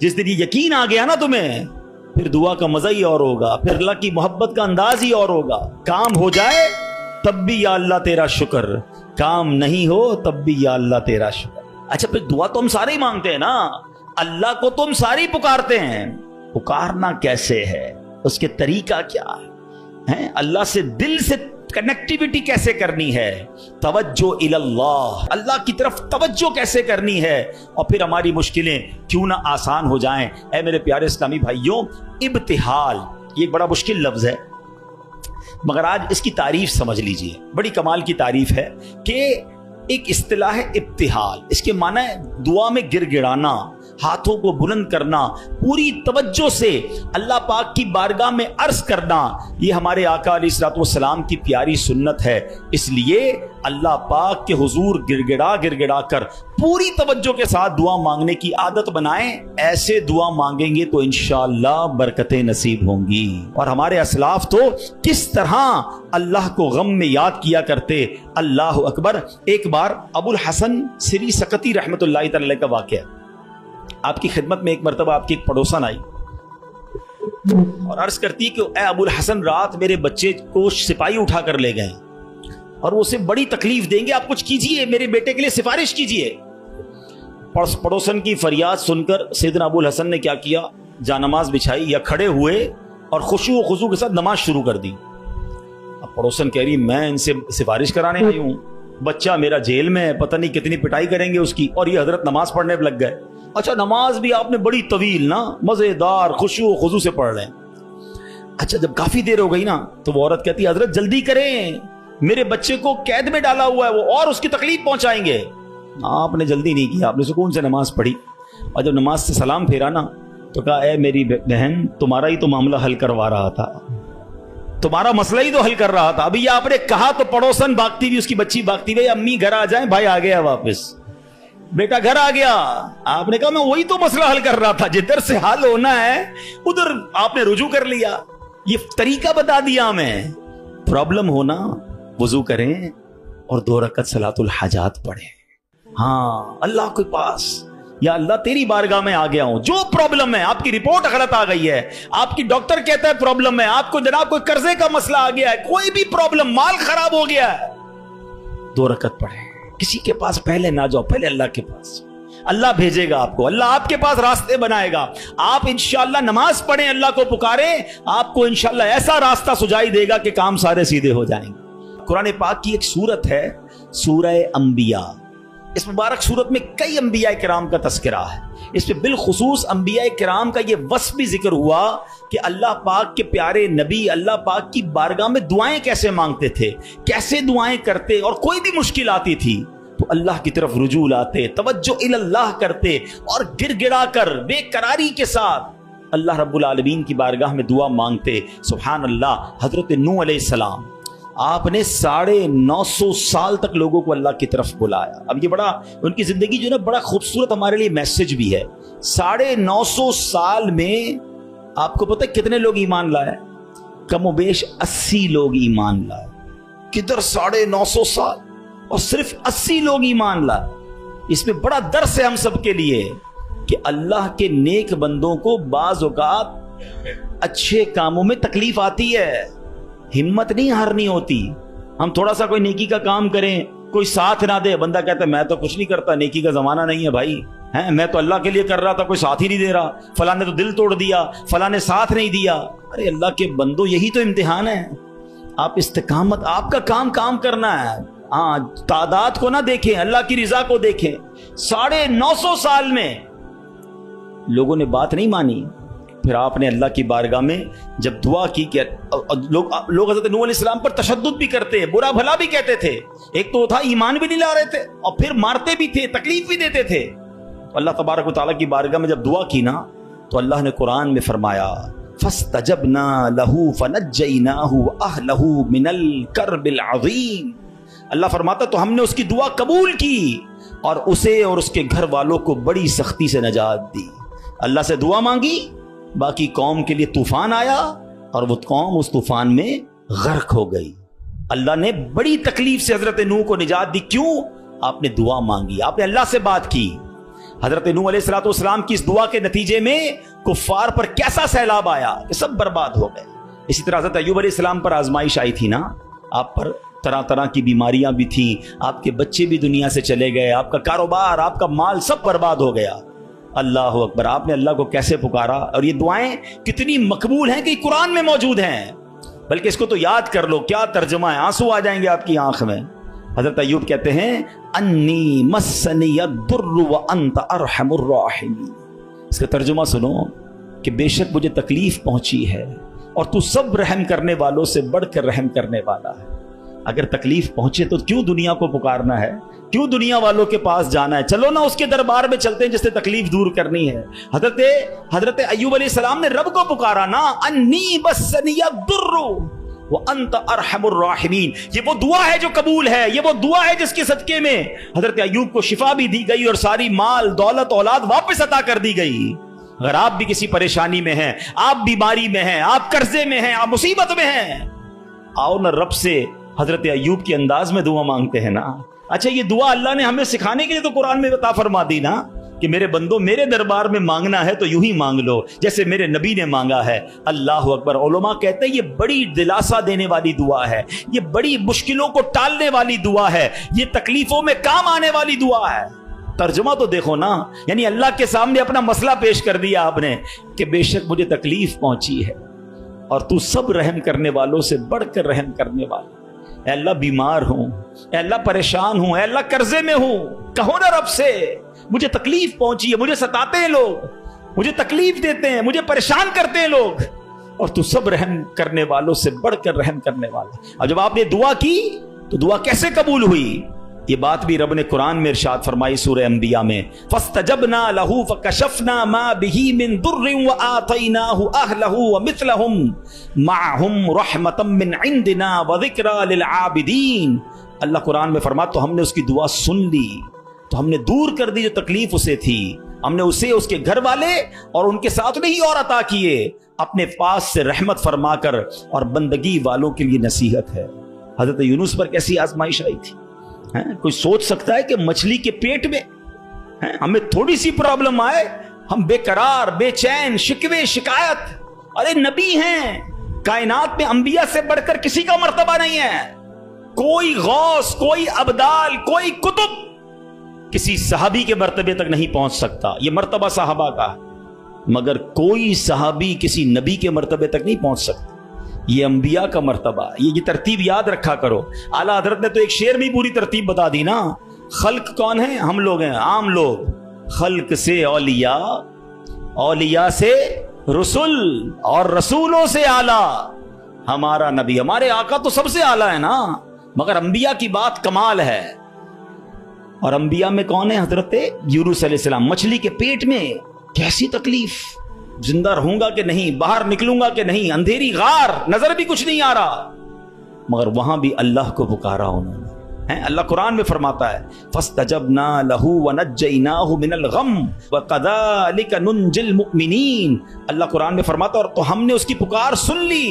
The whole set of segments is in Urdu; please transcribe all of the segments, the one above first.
جس دن یہ یقین آ گیا نا تمہیں، پھر دعا کا مزہ ہی اور ہوگا، پھر اللہ کی محبت کا انداز ہی اور ہوگا. کام ہو جائے تب بھی یا اللہ تیرا شکر، کام نہیں ہو تب بھی یا اللہ تیرا شکر. اچھا پھر دعا تو ہم سارے ہی مانگتے ہیں نا، اللہ کو تو ہم سارے ہی پکارتے ہیں. پکارنا کیسے ہے، اس کے طریقہ کیا ہے، اللہ سے دل سے کنیکٹیویٹی کیسے کرنی ہے، توجہ اللہ، اللہ کی طرف توجہ کیسے کرنی ہے، اور پھر ہماری مشکلیں کیوں نہ آسان ہو جائیں. اے میرے پیارے اسلامی بھائیوں، ابتحال یہ ایک بڑا مشکل لفظ ہے، مگر آج اس کی تعریف سمجھ لیجئے. بڑی کمال کی تعریف ہے کہ ایک اصطلاح ہے ابتحال. اس کے معنی ہے دعا میں گر گڑانا، ہاتھوں کو بلند کرنا، پوری توجہ سے اللہ پاک کی بارگاہ میں عرض کرنا. یہ ہمارے آقا علیہ الصلوۃ والسلام کی پیاری سنت ہے. اس لیے اللہ پاک کے حضور گر گڑا کر پوری توجہ کے ساتھ دعا مانگنے کی عادت بنائیں. ایسے دعا مانگیں گے تو انشاءاللہ برکتیں نصیب ہوں گی. اور ہمارے اسلاف تو کس طرح اللہ کو غم میں یاد کیا کرتے. اللہ اکبر. ایک بار ابو الحسن سری سقطی رحمۃ اللہ تعالی کا واقعہ، آپ کی خدمت میں ایک مرتبہ آپ کی ایک پڑوسن آئی اور عرض کرتی کہ اے ابو الحسن، رات میرے بچے کو سپاہی اٹھا کر لے گئے اور وہ اسے بڑی تکلیف دیں گے، آپ کچھ کیجئے، میرے بیٹے کے لیے سفارش کیجئے. پڑوسن کی فریاد سن کر سیدنا ابو الحسن نے کیا کیا، جانماز بچھائی یا کھڑے ہوئے اور خشوع و خضوع کے ساتھ نماز شروع کر دی. اب پڑوسن کہہ رہی میں ان سے سفارش کرانے آئی ہوں، بچہ میرا جیل میں ہے، پتہ نہیں کتنی پٹائی کریں گے اس کی، اور یہ حضرت نماز پڑھنے پہ لگ گئے. اچھا نماز بھی آپ نے بڑی طویل نا، مزیدار خشوع و خضوع سے پڑھ رہے ہیں. اچھا جب کافی دیر ہو گئی نا تو وہ عورت کہتی حضرت جلدی کریں، میرے بچے کو قید میں ڈالا ہوا ہے وہ، اور اس کی تکلیف پہنچائیں گے. آپ نے جلدی نہیں کیا، آپ نے سکون سے نماز پڑھی، اور جب نماز سے سلام پھیرا نا تو کہا اے میری بہن، تمہارا ہی تو معاملہ حل کروا رہا تھا، تمہارا مسئلہ ہی تو حل کر رہا تھا. ابھی آپ نے کہا تو پڑوسن بھاگتی ہوئی، اس کی بچی بھاگتی ہوئی، امی گھر آ جائیں، بھائی آ گیا واپس، بیٹا گھر آ گیا. آپ نے کہا میں وہی تو مسئلہ حل کر رہا تھا، جدھر سے حل ہونا ہے ادھر آپ نے رجوع کر لیا. یہ طریقہ بتا دیا ہمیں. پرابلم ہونا وضو کریں اور 2 رکعت صلاۃ الحاجات پڑھیں. ہاں اللہ کے پاس، یا اللہ تیری بارگاہ میں آ گیا ہوں، جو پرابلم ہے، آپ کی رپورٹ غلط آ گئی ہے، آپ کی ڈاکٹر کہتا ہے پرابلم ہے، آپ کو جناب کوئی قرضے کا مسئلہ آ گیا ہے، کوئی بھی پرابلم، مال خراب ہو گیا ہے، 2 رکعت پڑھیں. کسی کے پاس پہلے نہ جاؤ، پہلے اللہ کے پاس. اللہ بھیجے گا آپ کو، اللہ آپ کے پاس راستے بنائے گا. آپ انشاءاللہ نماز پڑھیں، اللہ کو پکاریں، آپ کو انشاءاللہ ایسا راستہ سجائی دے گا کہ کام سارے سیدھے ہو جائیں گے. قرآن پاک کی ایک سورت ہے سورہ انبیاء. اس مبارک سورت میں کئی انبیاء کرام کا تذکرہ ہے. اس میں بالخصوص انبیاء کرام کا یہ وصف بھی ذکر ہوا کہ اللہ پاک کے پیارے نبی اللہ پاک کی بارگاہ میں دعائیں کیسے مانگتے تھے، کیسے دعائیں کرتے، اور کوئی بھی مشکل آتی تھی تو اللہ کی طرف رجوع لاتے، توجہ اللہ کرتے، اور گر گڑا کر بے قراری کے ساتھ اللہ رب العالمین کی بارگاہ میں دعا مانگتے. سبحان اللہ. حضرت نوح علیہ السلام، آپ نے 950 سال تک لوگوں کو اللہ کی طرف بلایا. اب یہ بڑا ان کی زندگی جو ہے نا بڑا خوبصورت ہمارے لیے میسج بھی ہے. 950 سال میں آپ کو پتہ ہے کتنے لوگ ایمان لائے؟ کم و بیش 80 لوگ ایمان لائے. کدھر 950 سال اور صرف 80 لوگ ایمان لائے. اس میں بڑا درس ہے ہم سب کے لیے کہ اللہ کے نیک بندوں کو بعض اوقات اچھے کاموں میں تکلیف آتی ہے، ہمت نہیں ہارنی ہوتی. ہم تھوڑا سا کوئی نیکی کا کام کریں، کوئی ساتھ نہ دے، بندہ کہتا ہے میں تو کچھ نہیں کرتا، نیکی کا زمانہ نہیں ہے بھائی، میں تو اللہ کے لیے کر رہا تھا، کوئی ساتھ ہی نہیں دے رہا، فلاں نے تو دل توڑ دیا، فلاں نے ساتھ نہیں دیا. ارے اللہ کے بندو، یہی تو امتحان ہے. آپ استقامت، آپ کا کام کرنا ہے. ہاں تعداد کو نہ دیکھیں، اللہ کی رضا کو دیکھیں. 950 سال میں لوگوں نے بات نہیں مانی. پھر آپ نے اللہ کی بارگاہ میں جب دعا کی کہ لوگ حضرت نوح علیہ السلام پر تشدد بھی کرتے، برا بھلا بھی کہتے تھے. ایک تو تھا ایمان بھی نہیں لا رہے تھے، اور پھر مارتے بھی تھے، تکلیف بھی دیتے تھے. اللہ تبارک و تعالیٰ کی بارگاہ میں جب دعا کی نا تو اللہ نے قرآن میں فرمایا فَاسْتَجَبْنَا لَهُ فَنَجَّيْنَاهُ وَأَهْلَهُ مِنَ الْكَرْبِ الْعَظِيمِ. اللہ فرماتا تو ہم نے اس کی دعا قبول کی اور اسے اور اس کے گھر والوں کو بڑی سختی سے نجات دی. اللہ سے دعا مانگی، باقی قوم کے لیے طوفان آیا اور وہ قوم اس طوفان میں غرق ہو گئی. اللہ نے بڑی تکلیف سے حضرت نوح کو نجات دی. کیوں؟ آپ نے دعا مانگی، آپ نے اللہ سے بات کی. حضرت نوح علیہ الصلوۃ والسلام کی اس دعا کے نتیجے میں کفار پر کیسا سیلاب آیا کہ سب برباد ہو گئے۔ اسی طرح حضرت ایوب علیہ السلام پر آزمائش آئی تھی نا، آپ پر طرح طرح کی بیماریاں بھی تھیں، آپ کے بچے بھی دنیا سے چلے گئے، آپ کا کاروبار، آپ کا مال سب برباد ہو گیا۔ اللہ اکبر، آپ نے اللہ کو کیسے پکارا، اور یہ دعائیں کتنی مقبول ہیں کہ قرآن میں موجود ہیں، بلکہ اس کو تو یاد کر لو، کیا ترجمہ ہے، آنسو آ جائیں گے آپ کی آنکھ میں۔ حضرت ایوب کہتے ہیں انی مسنی الضر وانت ارحم الراحمین، اس کا ترجمہ سنو کہ بے شک مجھے تکلیف پہنچی ہے اور تو سب رحم کرنے والوں سے بڑھ کر رحم کرنے والا ہے۔ اگر تکلیف پہنچے تو کیوں دنیا کو پکارنا ہے، کیوں دنیا والوں کے پاس جانا ہے، چلو نا اس کے دربار میں چلتے ہیں جس سے تکلیف دور کرنی ہے۔ حضرت ایوب علیہ السلام نے رب کو پکارا نا، انی مسنی الضر وانت ارحم الراحمین، یہ وہ دعا ہے جو قبول ہے، یہ وہ دعا ہے جس کے صدقے میں حضرت ایوب کو شفا بھی دی گئی اور ساری مال دولت اولاد واپس عطا کر دی گئی۔ اگر آپ بھی کسی پریشانی میں ہیں، آپ بیماری میں ہیں، آپ قرضے میں ہیں، آپ مصیبت میں ہیں، آؤ نا رب سے حضرت ایوب کے انداز میں دعا مانگتے ہیں نا۔ اچھا، یہ دعا اللہ نے ہمیں سکھانے کے لیے تو قرآن میں عطا فرما دی نا کہ میرے بندو میرے دربار میں مانگنا ہے تو یوں ہی مانگ لو جیسے میرے نبی نے مانگا ہے۔ اللہ اکبر۔ علماء کہتے ہیں یہ بڑی دلاسا دینے والی دعا ہے، یہ بڑی مشکلوں کو ٹالنے والی دعا ہے، یہ تکلیفوں میں کام آنے والی دعا ہے۔ ترجمہ تو دیکھو نا، یعنی اللہ کے سامنے اپنا مسئلہ پیش کر دیا آپ نے کہ بے شک مجھے تکلیف پہنچی ہے اور تو سب رحم کرنے والوں سے بڑھ کر رحم کرنے والا۔ اے اللہ بیمار ہوں، اے اللہ پریشان ہوں، اے اللہ قرضے میں ہوں، کہو نا رب سے مجھے تکلیف پہنچی ہے، مجھے ستاتے ہیں لوگ، مجھے تکلیف دیتے ہیں، مجھے پریشان کرتے ہیں لوگ، اور تو سب رحم کرنے والوں سے بڑھ کر رحم کرنے والا۔ اور جب آپ نے دعا کی تو دعا کیسے قبول ہوئی، یہ بات بھی رب نے قرآن میں ارشاد فرمائی سورہ انبیاء میں، فَاسْتَجَبْنَا لَهُ فَكَشَفْنَا مَا بِهِ مِن ضُرٍّ وَآتَيْنَاهُ أَهْلَهُ وَمِثْلَهُمْ مَعَهُمْ رَحْمَةً مِّنْ عِنْدِنَا وَذِكْرَىٰ لِلْعَابِدِينَ۔ اللہ قرآن میں فرماتا تو ہم نے اس کی دعا سن لی، تو ہم نے دور کر دی جو تکلیف اسے تھی، ہم نے اسے اس کے گھر والے اور ان کے ساتھ نہیں اور عطا کیے، اپنے پاس سے رحمت فرما کر، اور بندگی والوں کے لیے نصیحت ہے۔ حضرت یونس پر کیسی آزمائش آئی تھی، کوئی سوچ سکتا ہے کہ مچھلی کے پیٹ میں ہمیں تھوڑی سی پرابلم آئے ہم بے قرار، بے چین، شکوے، شکایت؟ ارے نبی ہیں، کائنات میں انبیاء سے بڑھ کر کسی کا مرتبہ نہیں ہے، کوئی غوث، کوئی ابدال، کوئی کتب کسی صحابی کے مرتبے تک نہیں پہنچ سکتا، یہ مرتبہ صحابہ کا، مگر کوئی صحابی کسی نبی کے مرتبے تک نہیں پہنچ سکتا، یہ انبیاء کا مرتبہ۔ یہ ترتیب یاد رکھا کرو۔ اعلیٰ حضرت نے تو ایک شعر میں پوری ترتیب بتا دی نا۔ خلق کون ہیں؟ ہم لوگ ہیں، عام لوگ۔ خلق سے اولیاء، اولیاء سے رسول، اور رسولوں سے اعلیٰ ہمارا نبی۔ ہمارے آقا تو سب سے اعلیٰ ہے نا، مگر انبیاء کی بات کمال ہے۔ اور انبیاء میں کون ہے؟ حضرت یونس علیہ السلام، مچھلی کے پیٹ میں کیسی تکلیف، زندہ رہوں گا کہ نہیں، باہر نکلوں گا کہ نہیں، اندھیری غار، نظر بھی کچھ نہیں آ رہا، مگر وہاں بھی اللہ کو پکارا انہوں نے۔ اللہ قرآن میں فرماتا ہے فَاسْتَجَبْنَا لَهُ وَنَجَّيْنَاهُ مِنَ الْغَمِّ وَكَذَلِكَ نُنْجِي الْمُؤْمِنِينَ۔ اللہ قرآن میں فرماتا اور تو ہم نے اس کی پکار سن لی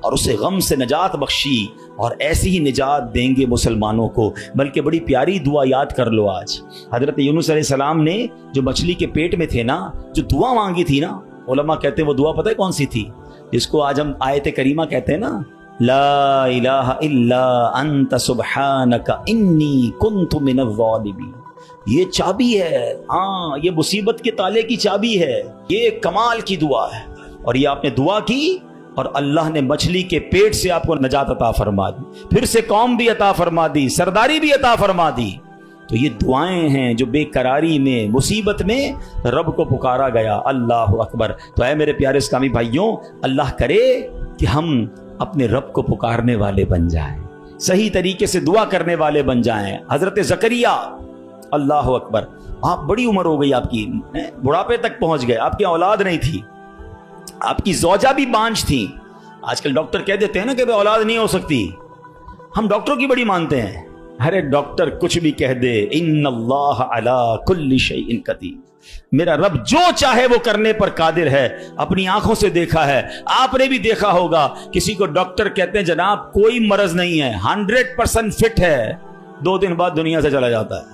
اور اسے غم سے نجات بخشی، اور ایسی ہی نجات دیں گے مسلمانوں کو۔ بلکہ بڑی پیاری دعا یاد کر لو آج، حضرت یونس علیہ السلام نے جو مچھلی کے پیٹ میں تھے نا، جو دعا مانگی تھی نا، علماء کہتے ہیں وہ دعا پتہ ہے کون سی تھی؟ جس کو آج ہم آیت کریمہ کہتے ہیں نا، لا الہ الا انت سبحانک انی کنت من الظالمین۔ یہ چابی ہے، ہاں یہ مصیبت کے تالے کی چابی ہے، یہ کمال کی دعا ہے۔ اور یہ آپ نے دعا کی اور اللہ نے مچھلی کے پیٹ سے آپ کو نجات عطا فرما دی، پھر سے قوم بھی عطا فرما دی، سرداری بھی عطا فرما دی۔ تو یہ دعائیں ہیں جو بے قراری میں، مصیبت میں رب کو پکارا گیا۔ اللہ اکبر۔ تو اے میرے پیارے اسلامی بھائیوں، اللہ کرے کہ ہم اپنے رب کو پکارنے والے بن جائیں، صحیح طریقے سے دعا کرنے والے بن جائیں۔ حضرت زکریا، اللہ اکبر، آپ بڑی عمر ہو گئی، آپ کی بڑھاپے تک پہنچ گئے، آپ کی اولاد نہیں تھی، آپ کی زوجہ بھی بانجھ تھی۔ آج کل ڈاکٹر کہہ دیتے ہیں نا کہ اولاد نہیں ہو سکتی، ہم ڈاکٹروں کی بڑی مانتے ہیں۔ ارے ڈاکٹر کچھ بھی کہہ دے، ان اللہ علی کل شیء قدیر، میرا رب جو چاہے وہ کرنے پر قادر ہے۔ اپنی آنکھوں سے دیکھا ہے، آپ نے بھی دیکھا ہوگا، کسی کو ڈاکٹر کہتے ہیں جناب کوئی مرض نہیں ہے، 100% فٹ ہے، 2 دن بعد دنیا سے چلا جاتا ہے۔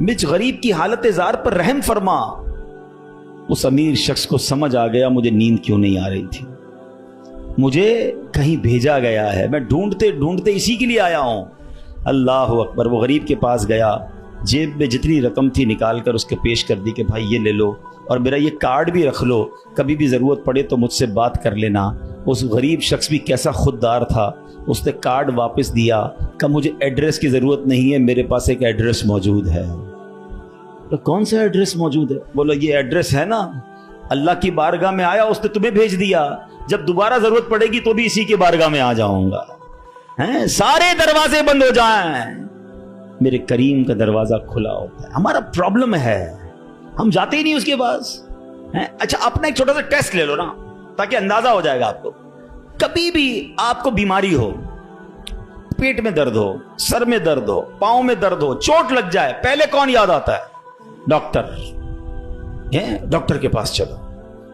مجھ غریب کی حالت زار پر رحم فرما۔ اس امیر شخص کو سمجھ آ گیا مجھے نیند کیوں نہیں آ رہی تھی، مجھے کہیں بھیجا گیا ہے، میں ڈھونڈتے ڈھونڈتے اسی کے لیے آیا ہوں۔ اللہ اکبر۔ وہ غریب کے پاس گیا، جیب میں جتنی رقم تھی نکال کر اس کے پیش کر دی کہ بھائی یہ لے لو، اور میرا یہ کارڈ بھی رکھ لو، کبھی بھی ضرورت پڑے تو مجھ سے بات کر لینا۔ اس غریب شخص بھی کیسا خوددار تھا، اس نے کارڈ واپس دیا کہ مجھے ایڈریس کی ضرورت نہیں ہے، میرے پاس ایک ایڈریس موجود ہے۔ تو کون سا ایڈریس موجود ہے؟ بولا یہ ایڈریس ہے نا، اللہ کی بارگاہ میں آیا، اس نے تمہیں بھیج دیا، جب دوبارہ ضرورت پڑے گی تو بھی اسی کی بارگاہ میں آ جاؤں گا۔ سارے دروازے بند ہو جائیں، میرے کریم کا دروازہ کھلا ہوتا ہے۔ ہمارا پرابلم ہے ہم جاتے ہی نہیں اس کے پاس۔ اچھا اپنا ایک چھوٹا سا ٹیسٹ لے لو نا، تاکہ اندازہ ہو جائے گا آپ کو۔ کبھی بھی آپ کو بیماری ہو، پیٹ میں درد ہو، سر میں درد ہو، پاؤں میں درد ہو، چوٹ لگ جائے، پہلے کون یاد آتا ہے؟ ڈاکٹر۔ ڈاکٹر کے پاس چلو،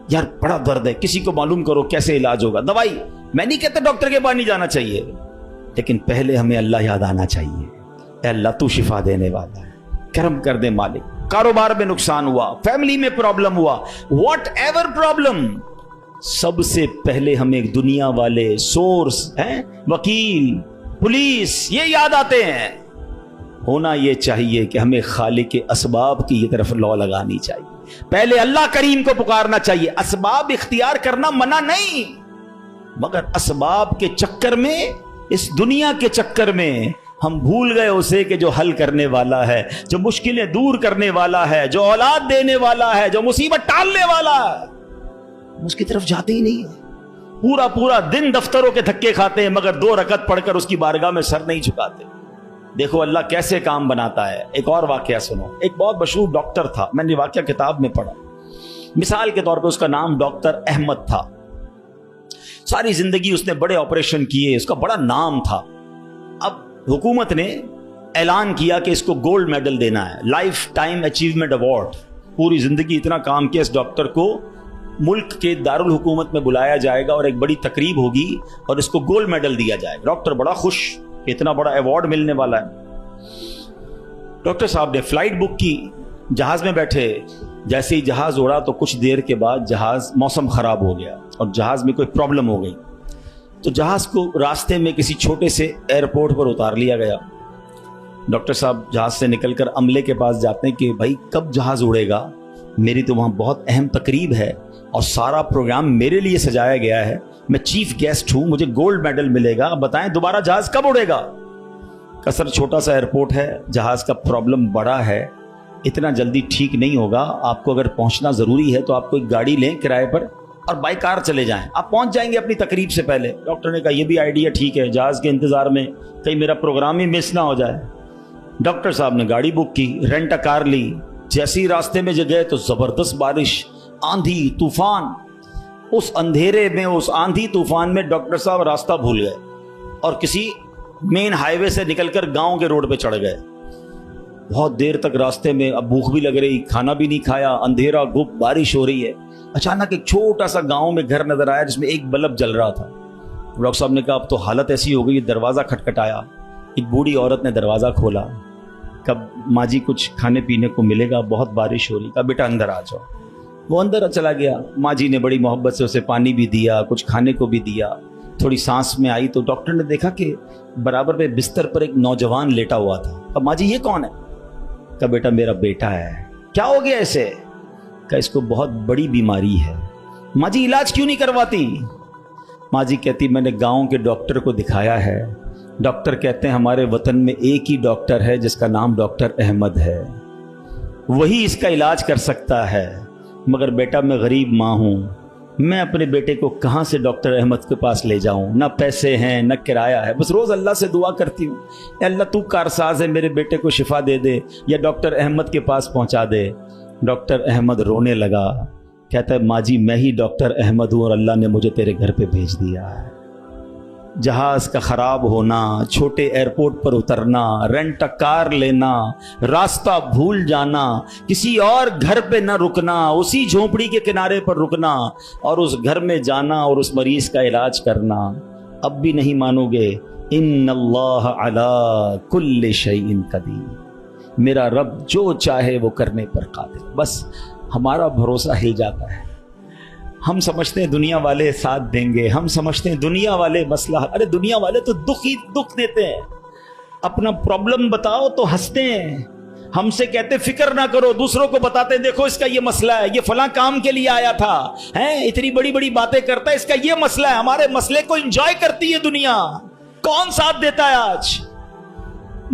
یار بڑا درد ہے، کسی کو معلوم کرو کیسے علاج ہوگا، دوائی۔ میں نہیں کہتا ڈاکٹر کے پاس نہیں جانا چاہیے، لیکن پہلے ہمیں اللہ یاد آنا چاہیے۔ اے اللہ تو شفا دینے والا ہے، کرم کر دے مالک۔ کاروبار میں نقصان ہوا، فیملی میں پرابلم ہوا، واٹ ایور پرابلم، سب سے پہلے ہمیں دنیا والے، سورس ہیں، وکیل، پولیس، یہ یاد آتے ہیں۔ ہونا یہ چاہیے کہ ہمیں خالق کے اسباب کی یہ طرف لو لگانی چاہیے، پہلے اللہ کریم کو پکارنا چاہیے۔ اسباب اختیار کرنا منع نہیں، مگر اسباب کے چکر میں، اس دنیا کے چکر میں ہم بھول گئے اسے کہ جو حل کرنے والا ہے، جو مشکلیں دور کرنے والا ہے، جو اولاد دینے والا ہے، جو مصیبت ٹالنے والا ہے، اس کی طرف جاتے ہی نہیں ہے۔ پورا پورا دن دفتروں کے دھکے کھاتے ہیں، مگر 2 رکعت پڑھ کر اس کی بارگاہ میں سر نہیں جھکاتے۔ دیکھو اللہ کیسے کام بناتا ہے۔ ایک اور واقعہ سنو۔ ایک بہت مشہور ڈاکٹر تھا، میں نے واقعہ کتاب میں پڑھا۔ مثال کے طور پہ اس کا نام ڈاکٹر احمد تھا۔ ساری زندگی اس نے بڑے آپریشن کیے، اس کا بڑا نام تھا۔ اب حکومت نے اعلان کیا کہ اس کو گولڈ میڈل دینا ہے، لائف ٹائم اچیومنٹ ایوارڈ۔ پوری زندگی اتنا کام کیا اس ڈاکٹر کو ملک کے دارالحکومت میں بلایا جائے گا اور ایک بڑی تقریب ہوگی اور اس کو گولڈ میڈل دیا جائے گا۔ ڈاکٹر بڑا خوش کہ اتنا بڑا ایوارڈ ملنے والا ہے۔ ڈاکٹر صاحب نے فلائٹ بک کی، جہاز میں بیٹھے، جیسے ہی جہاز اڑا تو کچھ دیر کے بعد جہاز، موسم خراب ہو گیا اور جہاز میں کوئی پرابلم ہو گئی، تو جہاز کو راستے میں کسی چھوٹے سے ایئرپورٹ پر اتار لیا گیا۔ ڈاکٹر صاحب جہاز سے نکل کر عملے کے پاس جاتے ہیں کہ بھائی کب جہاز اڑے گا، میری تو وہاں بہت اہم تقریب ہے اور سارا پروگرام میرے لیے سجایا گیا ہے، میں چیف گیسٹ ہوں، مجھے گولڈ میڈل ملے گا، بتائیں دوبارہ جہاز کب اڑے گا؟ کسر چھوٹا سا ایئرپورٹ ہے، جہاز کا پرابلم بڑا ہے، اتنا جلدی ٹھیک نہیں ہوگا، آپ کو اگر پہنچنا ضروری ہے تو آپ کوئی گاڑی لیں کرائے پر اور بائی کار چلے جائیں، آپ پہنچ جائیں گے اپنی تقریب سے پہلے۔ ڈاکٹر نے کہا یہ بھی آئیڈیا ٹھیک ہے، جہاز کے انتظار میں کہیں میرا پروگرام ہی مس نہ ہو جائے۔ ڈاکٹر صاحب نے گاڑی بک کی، رینٹ ا کار لی، جیسے ہی راستے میں گئے تو زبردست بارش، آندھی طوفان۔ اس اندھیرے میں، اس آندھی طوفان میں ڈاکٹر صاحب راستہ بھول گئے اور کسی مین ہائی وے سے نکل کر گاؤں کے روڈ پہ چڑھ گئے۔ بہت دیر تک راستے میں، اب بھوک بھی لگ رہی، کھانا بھی نہیں کھایا، اندھیرا گپ، بارش ہو رہی ہے۔ اچانک ایک چھوٹا سا گاؤں میں گھر نظر آیا جس میں ایک بلب جل رہا تھا۔ ڈاکٹر صاحب نے کہا اب تو حالت ایسی ہو گئی، دروازہ کھٹکھٹایا، ایک بوڑھی عورت نے دروازہ کھولا، کب ماں جی کچھ کھانے پینے کو ملے گا، بہت بارش ہو رہی، کہا بیٹا اندر آ جاؤ۔ وہ اندر چلا گیا، ماں جی نے بڑی محبت سے اسے پانی بھی دیا، کچھ کھانے کو بھی دیا۔ تھوڑی سانس میں آئی تو ڈاکٹر نے دیکھا کہ برابر پہ بستر پر ایک نوجوان لیٹا ہوا تھا۔ کہا ماں جی یہ کون ہے؟ کہا بیٹا میرا بیٹا ہے۔ کیا ہو گیا اسے؟ کہا اس کو بہت بڑی بیماری ہے۔ ماں جی علاج کیوں نہیں کرواتی؟ ماں جی کہتی میں نے گاؤں کے ڈاکٹر کو دکھایا ہے، ڈاکٹر کہتے ہیں ہمارے وطن میں ایک ہی ڈاکٹر ہے جس کا نام ڈاکٹر احمد ہے، وہی اس کا علاج کر سکتا ہے، مگر بیٹا میں غریب ماں ہوں، میں اپنے بیٹے کو کہاں سے ڈاکٹر احمد کے پاس لے جاؤں، نہ پیسے ہیں نہ کرایہ ہے، بس روز اللہ سے دعا کرتی ہوں اے اللہ تو کارساز ہے، میرے بیٹے کو شفا دے دے یا ڈاکٹر احمد کے پاس پہنچا دے۔ ڈاکٹر احمد رونے لگا، کہتا ہے ماں جی میں ہی ڈاکٹر احمد ہوں اور اللہ نے مجھے تیرے گھر پہ بھیج دیا ہے۔ جہاز کا خراب ہونا، چھوٹے ایئرپورٹ پر اترنا، رینٹ کار لینا، راستہ بھول جانا، کسی اور گھر پہ نہ رکنا، اسی جھونپڑی کے کنارے پر رکنا اور اس گھر میں جانا اور اس مریض کا علاج کرنا، اب بھی نہیں مانو گے؟ ان اللہ علی کل شیء قدیر، میرا رب جو چاہے وہ کرنے پر قادر. بس ہمارا بھروسہ ہل جاتا ہے. ہم سمجھتے ہیں دنیا والے ساتھ دیں گے, ہم سمجھتے ہیں دنیا والے مسئلہ, ارے دنیا والے تو دکھ دیتے ہیں. اپنا پرابلم بتاؤ تو ہنستے ہیں, ہم سے کہتے فکر نہ کرو, دوسروں کو بتاتے ہیں دیکھو اس کا یہ مسئلہ ہے, یہ فلاں کام کے لیے آیا تھا, اتنی بڑی بڑی باتیں کرتا ہے, اس کا یہ مسئلہ ہے. ہمارے مسئلے کو انجوائے کرتی ہے دنیا, کون ساتھ دیتا ہے آج؟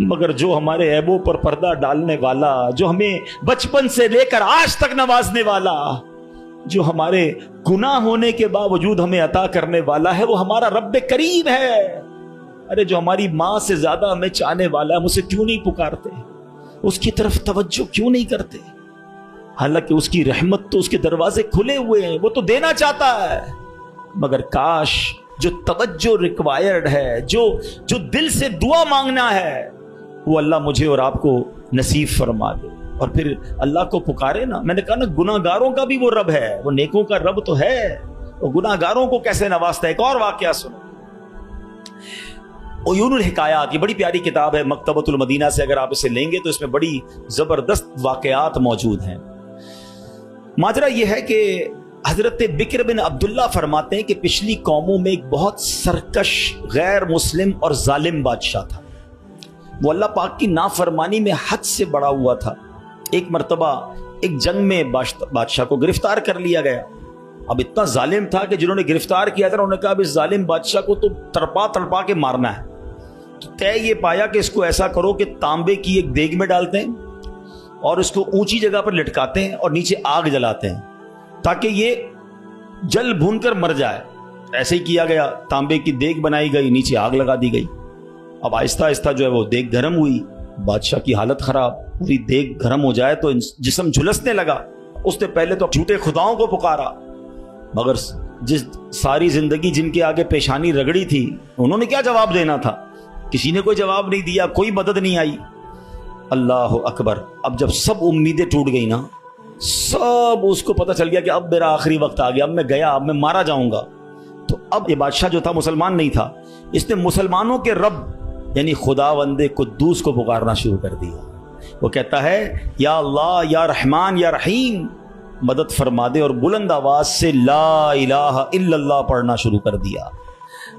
مگر جو ہمارے عیبوں پر پردہ ڈالنے والا, جو ہمیں بچپن سے لے کر آج تک نوازنے والا, جو ہمارے گناہ ہونے کے باوجود ہمیں عطا کرنے والا ہے, وہ ہمارا رب کریم ہے. ارے جو ہماری ماں سے زیادہ ہمیں چاہنے والا ہے, ہم اسے کیوں نہیں پکارتے, اس کی طرف توجہ کیوں نہیں کرتے؟ حالانکہ اس کی رحمت تو اس کے دروازے کھلے ہوئے ہیں, وہ تو دینا چاہتا ہے. مگر کاش جو توجہ ریکوائرڈ ہے, جو دل سے دعا مانگنا ہے, وہ اللہ مجھے اور آپ کو نصیب فرما دے. اور پھر اللہ کو پکارے نا. میں نے کہا نا گناہ گاروں کا بھی وہ رب ہے, وہ نیکوں کا رب تو ہے, وہ گناہ گاروں کو کیسے نوازتا ہے. ایک اور واقعہ سنو, عیون الحکایات, یہ بڑی پیاری کتاب ہے مکتبۃ المدینہ سے, اگر آپ اسے لیں گے تو اس میں بڑی زبردست واقعات موجود ہیں. ماجرا یہ ہے کہ حضرت بکر بن عبداللہ فرماتے ہیں کہ پچھلی قوموں میں ایک بہت سرکش, غیر مسلم اور ظالم بادشاہ تھا. وہ اللہ پاک کی نافرمانی میں حد سے بڑا ہوا تھا. ایک مرتبہ ایک جنگ میں بادشاہ کو گرفتار کر لیا گیا. اب اتنا ظالم تھا کہ جنہوں نے گرفتار کیا تھا انہوں نے کہا اب اس ظالم بادشاہ کو تو تڑپا کے مارنا ہے. تو طے یہ پایا کہ اس کو ایسا کرو کہ تانبے کی ایک دیگ میں ڈالتے ہیں اور اس کو اونچی جگہ پر لٹکاتے ہیں اور نیچے آگ جلاتے ہیں تاکہ یہ جل بھون کر مر جائے. ایسے ہی کیا گیا, تانبے کی دیگ بنائی گئی, نیچے آگ لگا دی گئی. اب آہستہ آہستہ جو ہے وہ دیگ گرم ہوئی, بادشاہ کی حالت خراب, پوری دیگ گرم ہو جائے تو جسم جھلسنے لگا. اس نے پہلے تو جھوٹے خداؤں کو پکارا, مگر جس ساری زندگی جن کے آگے پیشانی رگڑی تھی انہوں نے کیا جواب دینا تھا؟ کسی نے کوئی جواب نہیں دیا, کوئی مدد نہیں آئی. اللہ اکبر. اب جب سب امیدیں ٹوٹ گئی نا, سب اس کو پتہ چل گیا کہ اب میرا آخری وقت آ گیا, اب میں گیا, اب میں مارا جاؤں گا. تو اب یہ بادشاہ جو تھا مسلمان نہیں تھا, اس نے مسلمانوں کے رب یعنی خداوند قدوس کو پکارنا شروع کر دیا. وہ کہتا ہے یا اللہ, یا رحمان, یا رحیم, مدد فرما دے, اور بلند آواز سے لا الہ الا اللہ پڑھنا شروع کر دیا.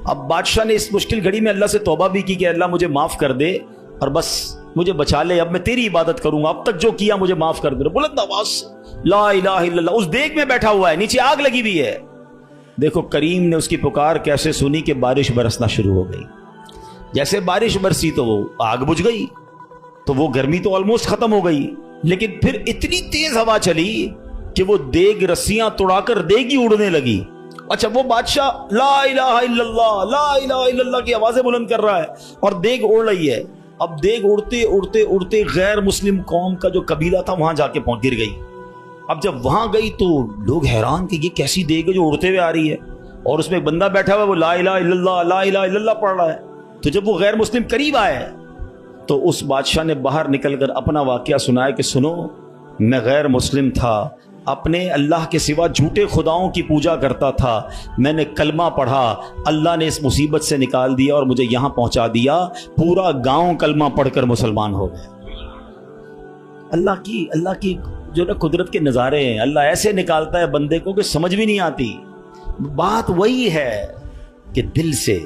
اب بادشاہ نے اس مشکل گھڑی میں اللہ سے توبہ بھی کی کہ اللہ مجھے معاف کر دے اور بس مجھے بچا لے, اب میں تیری عبادت کروں گا, اب تک جو کیا مجھے معاف کر دے. بلند آواز سے لا الہ الا اللہ. اس دیگ میں بیٹھا ہوا ہے, نیچے آگ لگی ہوئی ہے. دیکھو کریم نے اس کی پکار کیسے سنی کہ بارش برسنا شروع ہو گئی. جیسے بارش برسی تو وہ آگ بجھ گئی, تو وہ گرمی تو آلموسٹ ختم ہو گئی, لیکن پھر اتنی تیز ہوا چلی کہ وہ دیگ رسیاں توڑا کر دیگ ہی اڑنے لگی. اچھا وہ بادشاہ لا الہ الا اللہ, لا الہ الا اللہ کی آوازیں بلند کر رہا ہے اور دیگ اڑ رہی ہے. اب دیگ اڑتے اڑتے اڑتے غیر مسلم قوم کا جو قبیلہ تھا وہاں جا کے گر گئی. اب جب وہاں گئی تو لوگ حیران کہ یہ کیسی دیگ ہے جو اڑتے ہوئے آ رہی ہے, اور اس میں ایک بندہ بیٹھا ہوا ہے وہ لا الہ الا اللہ, لا الہ الا اللہ پڑھ رہا ہے. تو جب وہ غیر مسلم قریب آئے تو اس بادشاہ نے باہر نکل کر اپنا واقعہ سنایا کہ سنو, میں غیر مسلم تھا, اپنے اللہ کے سوا جھوٹے خداؤں کی پوجا کرتا تھا, میں نے کلمہ پڑھا, اللہ نے اس مصیبت سے نکال دیا اور مجھے یہاں پہنچا دیا, پورا گاؤں کلمہ پڑھ کر مسلمان ہو گئے. اللہ کی جو نا قدرت کے نظارے ہیں, اللہ ایسے نکالتا ہے بندے کو کہ سمجھ بھی نہیں آتی. بات وہی ہے کہ دل سے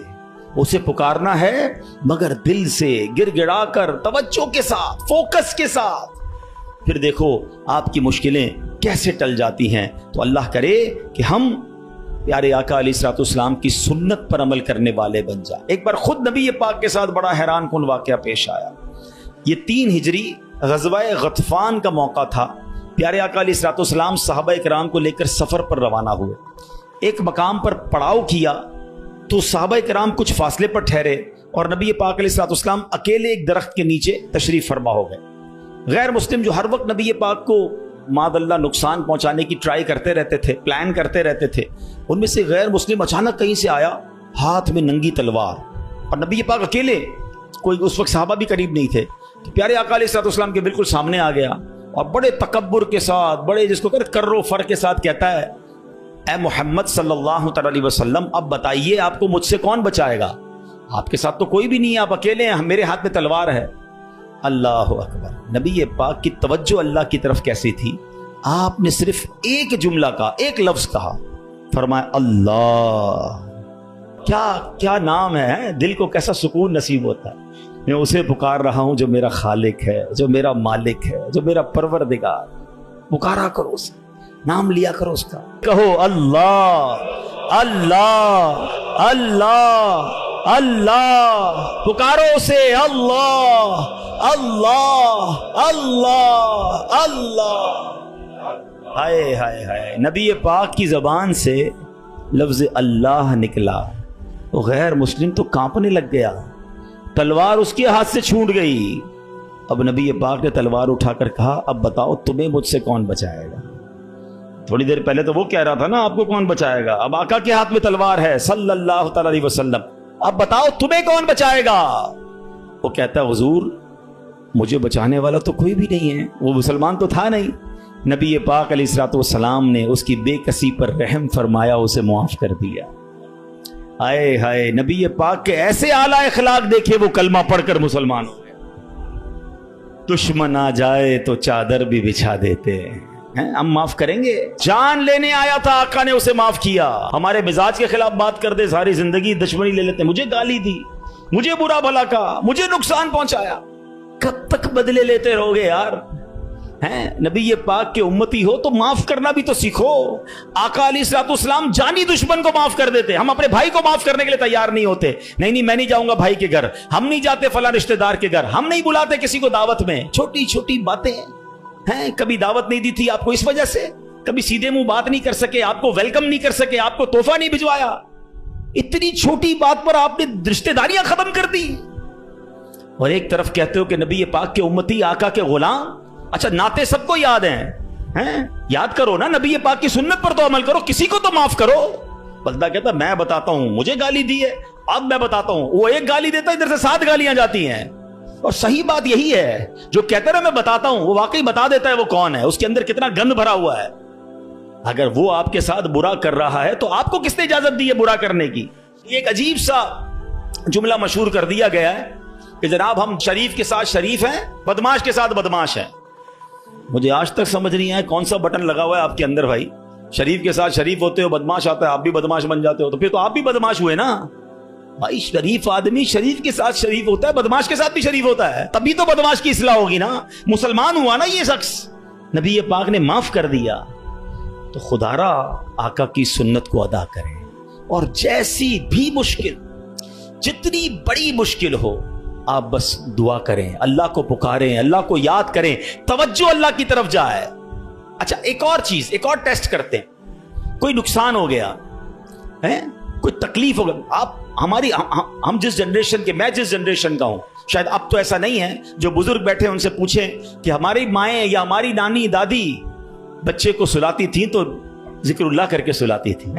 اسے پکارنا ہے, مگر دل سے گر گڑا کر توجہ کے ساتھ, فوکس کے ساتھ. پھر دیکھو آپ کی مشکلیں کیسے ٹل جاتی ہیں. تو اللہ کرے کہ ہم پیارے آقا علیہ الصلوۃ والسلام کی سنت پر عمل کرنے والے بن جائیں. ایک بار خود نبی پاک کے ساتھ بڑا حیران کن واقعہ پیش آیا. یہ 3 ہجری غزوہ غطفان کا موقع تھا. پیارے آقا علیہ الصلوۃ والسلام صحابہ کرام کو لے کر سفر پر روانہ ہوئے. ایک مقام پر پڑاؤ کیا تو صحابہ کرام کچھ فاصلے پر ٹھہرے اور نبی پاک علیہ الصلوۃ والسلام اکیلے ایک درخت کے نیچے تشریف فرما ہو گئے. غیر مسلم جو ہر وقت نبی پاک کو معاذ اللہ نقصان پہنچانے کی ٹرائی کرتے رہتے تھے, پلان کرتے رہتے تھے, ان میں سے غیر مسلم اچانک کہیں سے آیا ہاتھ میں ننگی تلوار, اور نبی پاک اکیلے, کوئی اس وقت صحابہ بھی قریب نہیں تھے. تو پیارے آقا علیہ الصلوۃ والسلام کے بالکل سامنے آ گیا اور بڑے تکبر کے ساتھ, بڑے جس کو کر و فر کے ساتھ کہتا ہے اے محمد صلی اللہ علیہ وسلم, اب بتائیے آپ کو مجھ سے کون بچائے گا؟ آپ کے ساتھ تو کوئی بھی نہیں ہے, آپ اکیلے ہیں, میرے ہاتھ میں تلوار ہے. اللہ اکبر. نبی پاک کی توجہ اللہ کی طرف کیسی تھی؟ آپ نے صرف ایک جملہ کہا، ایک لفظ کہا، فرمایا اللہ. کیا نام ہے، دل کو کیسا سکون نصیب ہوتا ہے. میں اسے پکار رہا ہوں جو میرا خالق ہے، جو میرا مالک ہے، جو میرا پروردگار. پکارا کرو اسے، نام لیا کرو اس کا. کہو اللہ اللہ اللہ اللہ، پکارو اسے اللہ اللہ اللہ اللہ. ہائے ہائے ہائے، نبی پاک کی زبان سے لفظ اللہ نکلا، وہ غیر مسلم تو کانپنے لگ گیا، تلوار اس کے ہاتھ سے چھوٹ گئی. اب نبی پاک نے تلوار اٹھا کر کہا اب بتاؤ تمہیں مجھ سے کون بچائے گا. تھوڑی دیر پہلے تو وہ کہہ رہا تھا نا آپ کو کون بچائے گا، اب آقا کے ہاتھ میں تلوار ہے صلی اللہ تعالی علیہ وسلم، اب بتاؤ تمہیں کون بچائے گا. وہ کہتا ہے حضور مجھے بچانے والا تو کوئی بھی نہیں ہے، وہ مسلمان تو تھا نہیں. نبی پاک علیہ الصلوۃ والسلام نے اس کی بے کسی پر رحم فرمایا، اسے معاف کر دیا. ہائے ہائے، نبی پاک کے ایسے اعلیٰ اخلاق دیکھے، وہ کلمہ پڑھ کر مسلمان ہو گئے. دشمن آ جائے تو چادر بھی بچھا دیتے ہیں، ہم معاف کریں گے. جان لینے آیا تھا آقا نے اسے معاف کیا. ہمارے مزاج کے خلاف بات کر دے ساری زندگی دشمنی لے لیتے، مجھے گالی دی، مجھے برا بھلا کہا، مجھے نقصان پہنچایا. کب تک بدلے لیتے رہو گے یار؟ نبی پاک کے امتی ہو تو معاف کرنا بھی تو سیکھو. آقا علیہ الصلوۃ والسلام جانی دشمن کو معاف کر دیتے، ہم اپنے بھائی کو معاف کرنے کے لیے تیار نہیں ہوتے. نہیں میں نہیں جاؤں گا بھائی کے گھر، ہم نہیں جاتے فلاں رشتہ دار کے گھر، ہم نہیں بلاتے کسی کو دعوت میں. چھوٹی چھوٹی باتیں ہیں. کبھی دعوت نہیں دی تھی آپ کو اس وجہ سے، کبھی سیدھے منہ بات نہیں کر سکے، آپ کو ویلکم نہیں کر سکے، آپ کو تحفہ نہیں بھجوایا. اتنی چھوٹی بات پر آپ نے رشتہ داریاں ختم کر دی. اور ایک طرف کہتے ہو کہ نبی پاک کے امتی، آقا کے غلام. اچھا نعتیں سب کو یاد ہیں، یاد کرو نا، نبی پاک کی سنت پر تو عمل کرو، کسی کو تو معاف کرو. بندہ کہتا میں بتاتا ہوں، مجھے گالی دی ہے، اب میں بتاتا ہوں. وہ ایک گالی دیتا ہے، ادھر سے 7 گالیاں جاتی ہیں. اور صحیح بات یہی ہے، جو کہتا ہے میں بتاتا ہوں، وہ واقعی بتا دیتا ہے وہ کون ہے، اس کے اندر کتنا گند بھرا ہوا ہے. اگر وہ آپ کے ساتھ برا کر رہا ہے تو آپ کو کس نے اجازت دی ہے برا کرنے کی؟ ایک عجیب سا جملہ مشہور کر دیا گیا ہے کہ جناب ہم شریف کے ساتھ شریف ہیں، بدماش کے ساتھ بدماش ہیں. مجھے آج تک سمجھ نہیں آیا کون سا بٹن لگا ہوا ہے آپ کے اندر بھائی. شریف کے ساتھ شریف ہوتے ہو، بدماش آتا ہے آپ بھی بدماش بن جاتے ہو، تو پھر تو آپ بھی بدماش ہوئے نا بھائی. شریف آدمی شریف کے ساتھ شریف ہوتا ہے، بدماش کے ساتھ بھی شریف ہوتا ہے، تبھی تو بدماش کی اصلاح ہوگی نا. مسلمان ہوا نا یہ شخص، نبی پاک نے معاف کر دیا. تو خدا را آقا کی سنت کو ادا کریں، اور جیسی بھی مشکل، جتنی بڑی مشکل ہو، آپ بس دعا کریں، اللہ کو پکاریں، اللہ کو یاد کریں، توجہ اللہ کی طرف جائے. اچھا ایک اور چیز، ایک اور ٹیسٹ کرتے ہیں. کوئی نقصان ہو گیا ہے، کوئی تکلیف ہو گیا، آپ ہماری ہم جس جنریشن کے، میں جس جنریشن کا ہوں، شاید اب تو ایسا نہیں ہے، جو بزرگ بیٹھے ان سے پوچھیں کہ ہماری مائیں یا ہماری نانی دادی بچے کو سلاتی تھیں تو ذکر اللہ کر کے سلاتی تھی.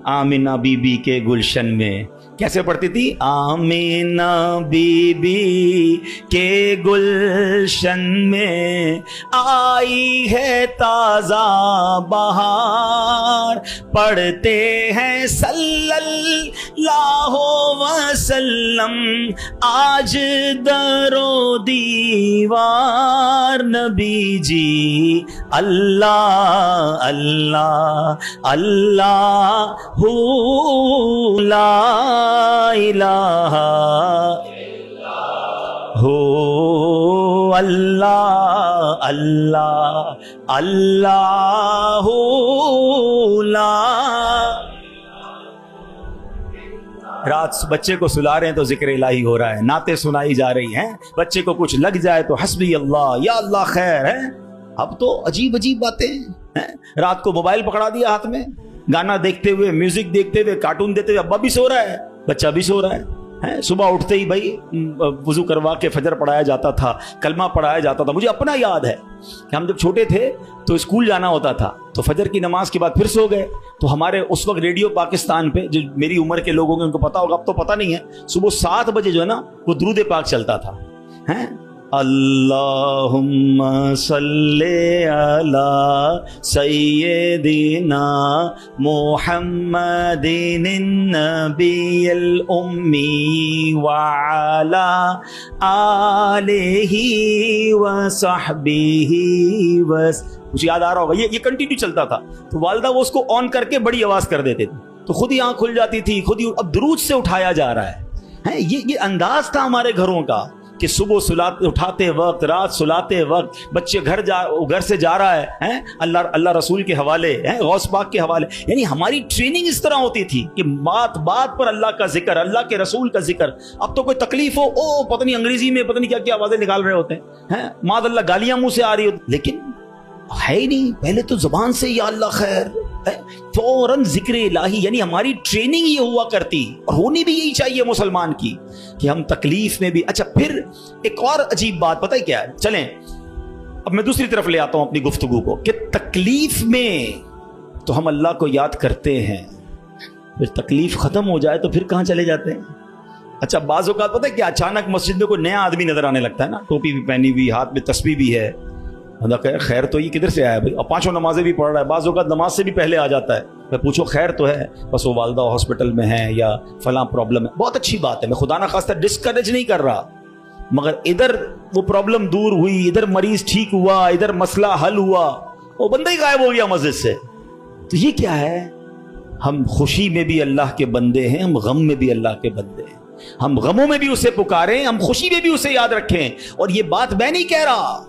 آمینہ بی بی کے گلشن میں کیسے پڑھتی تھی؟ آمینہ بی بی کے گلشن میں آئی ہے تازہ بہار، پڑھتے ہیں صلی اللہ وسلم آج در و دیوار. نبی جی اللہ اللہ اللہ لا الہ ہو اللہ اللہ اللہ لا. رات بچے کو سلا رہے ہیں تو ذکر الہی ہو رہا ہے، نعتیں سنائی جا رہی ہیں، بچے کو کچھ لگ جائے تو حسبی اللہ یا اللہ خیر ہے. اب تو عجیب عجیب باتیں ہیں. رات کو موبائل پکڑا دیا ہاتھ میں، گانا دیکھتے ہوئے، میوزک دیکھتے ہوئے، کارٹون دیتے ہوئے، ابا بھی سو رہا ہے، بچہ بھی سو رہا ہے. صبح اٹھتے ہی بھائی وضو کروا کے فجر پڑھایا جاتا تھا، کلمہ پڑھایا جاتا تھا. مجھے اپنا یاد ہے کہ ہم جب چھوٹے تھے تو اسکول جانا ہوتا تھا، تو فجر کی نماز کے بعد پھر سو گئے. تو ہمارے اس وقت ریڈیو پاکستان پہ، جو میری عمر کے لوگوں کے ان کو پتا ہوگا، اب تو پتا نہیں ہے، صبح 7 بجے جو ہے نا وہ درود پاک چلتا تھا. اللہم صلی علی سیدنا محمد النبی الامی وعلی آلہ وصحبہ مجھے یاد آ رہا ہوگا یہ کنٹینیو چلتا تھا، تو والدہ وہ اس کو آن کر کے بڑی آواز کر دیتے تھے تو خود ہی آنکھ کھل جاتی تھی، خود ہی اب درود سے اٹھایا جا رہا ہے۔ یہ انداز تھا ہمارے گھروں کا کہ صبح اٹھاتے وقت، رات سلاتے وقت بچے گھر سے جا رہا ہے اللہ رسول کے حوالے، غوث پاک کے حوالے، یعنی ہماری ٹریننگ اس طرح ہوتی تھی کہ بات بات پر اللہ کا ذکر، اللہ کے رسول کا ذکر۔ اب تو کوئی تکلیف ہو پتہ نہیں انگریزی میں پتہ نہیں کیا کیا آوازیں نکال رہے ہوتے ہیں، معاذ اللہ گالیاں منہ سے آ رہی ہوتی، لیکن ہے ہی نہیں، پہلے تو زبان سے یا اللہ خیر، فوراً ذکر الہی، یعنی ہماری ٹریننگ یہ ہوا کرتی اور ہونی بھی یہی چاہیے مسلمان کی کہ ہم تکلیف میں بھی۔ اچھا پھر ایک اور عجیب بات پتہ ہے کیا ہے، چلیں اب میں دوسری طرف لے آتا ہوں اپنی گفتگو کو، کہ تکلیف میں تو ہم اللہ کو یاد کرتے ہیں، پھر تکلیف ختم ہو جائے تو پھر کہاں چلے جاتے ہیں؟ اچھا بعض اوقات پتہ ہے کہ اچانک مسجد میں کوئی نیا آدمی نظر آنے لگتا ہے نا، ٹوپی بھی پہنی ہوئی، ہاتھ میں تسبیح بھی ہے، خیر تو یہ کدھر سے آیا بھائی، اور پانچوں نمازیں بھی پڑھ رہا ہے، بعض اوقات نماز سے بھی پہلے آ جاتا ہے، میں پوچھو خیر تو ہے، بس وہ والدہ ہاسپٹل میں ہے یا فلاں پرابلم ہے، بہت اچھی بات ہے، میں خدا نہ خواستہ ڈسکریج نہیں کر رہا، مگر ادھر وہ پرابلم دور ہوئی، ادھر مریض ٹھیک ہوا، ادھر مسئلہ حل ہوا، وہ بندہ ہی غائب ہو گیا مسجد سے، تو یہ کیا ہے؟ ہم خوشی میں بھی اللہ کے بندے ہیں، ہم غم میں بھی اللہ کے بندے ہیں، ہم غموں میں بھی اسے پکاریں، ہم خوشی میں بھی اسے یاد رکھیں۔ اور یہ بات میں نہیں کہہ رہا،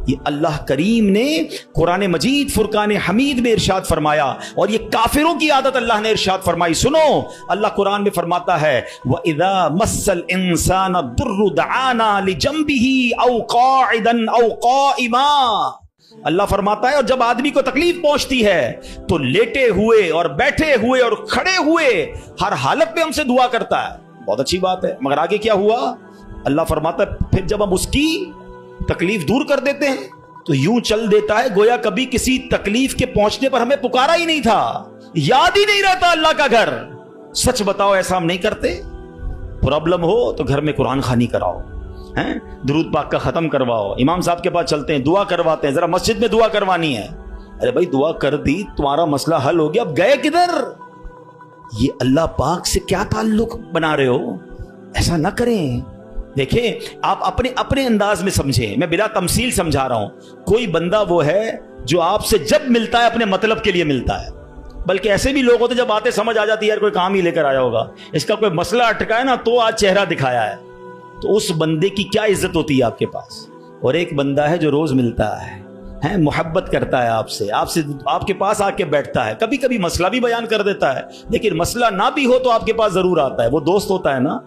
یہ اللہ کریم نے قرآن مجید فرقان حمید میں ارشاد فرمایا، اور یہ کافروں کی عادت اللہ نے ارشاد فرمائی۔ سنو، اللہ قرآن میں فرماتا ہے وَإِذَا مَسَّ الْإِنسَانَ الضُّرُّ دَعَانَا لِجَنبِهِ أَوْ قَاعِدًا أَوْ قَائِمًا، اللہ فرماتا ہے اور جب آدمی کو تکلیف پہنچتی ہے تو لیٹے ہوئے اور بیٹھے ہوئے اور کھڑے ہوئے ہر حالت میں ہم سے دعا کرتا ہے۔ بہت اچھی بات ہے، مگر آگے کیا ہوا؟ اللہ فرماتا ہے پھر جب ہم اس کی تکلیف دور کر دیتے ہیں تو یوں چل دیتا ہے گویا کبھی کسی تکلیف کے پہنچنے پر ہمیں پکارا ہی نہیں تھا، یاد ہی نہیں رہتا اللہ کا گھر۔ سچ بتاؤ ایسا ہم نہیں کرتے؟ پرابلم ہو تو گھر میں قرآن خوانی کراؤ، درود پاک کا ختم کرواؤ، امام صاحب کے پاس چلتے ہیں، دعا کرواتے ہیں، ذرا مسجد میں دعا کروانی ہے، ارے بھائی دعا کر دی، تمہارا مسئلہ حل ہو گیا، اب گئے کدھر؟ یہ اللہ پاک سے کیا تعلق بنا رہے ہو؟ ایسا نہ کریں۔ دیکھیں آپ اپنے انداز میں سمجھیں، میں بلا تمثیل سمجھا رہا ہوں۔ کوئی بندہ وہ ہے جو آپ سے جب ملتا ہے اپنے مطلب کے لیے ملتا ہے، بلکہ ایسے بھی لوگ ہوتے جب باتیں سمجھ آ جاتی ہے یار کوئی کام ہی لے کر آیا ہوگا، اس کا کوئی مسئلہ اٹکا ہے نا تو آج چہرہ دکھایا ہے، تو اس بندے کی کیا عزت ہوتی ہے آپ کے پاس۔ اور ایک بندہ ہے جو روز ملتا ہے، محبت کرتا ہے آپ سے آپ کے پاس آ کے بیٹھتا ہے، کبھی کبھی مسئلہ بھی بیان کر دیتا ہے، لیکن مسئلہ نہ بھی ہو تو آپ کے پاس ضرور آتا ہے، وہ دوست ہوتا ہے نا۔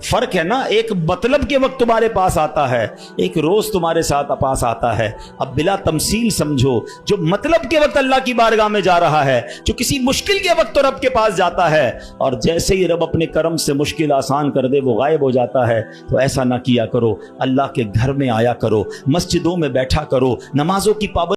فرق ہے نا، ایک مطلب کے وقت تمہارے پاس آتا ہے، ایک روز تمہارے ساتھ پاس آتا ہے۔ اب بلا تمثیل سمجھو، جو مطلب کے وقت اللہ کی بارگاہ میں جا رہا ہے، جو کسی مشکل کے وقت تو رب کے پاس جاتا ہے، اور جیسے ہی رب اپنے کرم سے مشکل آسان کر دے وہ غائب ہو جاتا ہے، تو ایسا نہ کیا کرو، اللہ کے گھر میں آیا کرو، مسجدوں میں بیٹھا کرو، نمازوں کی پابندی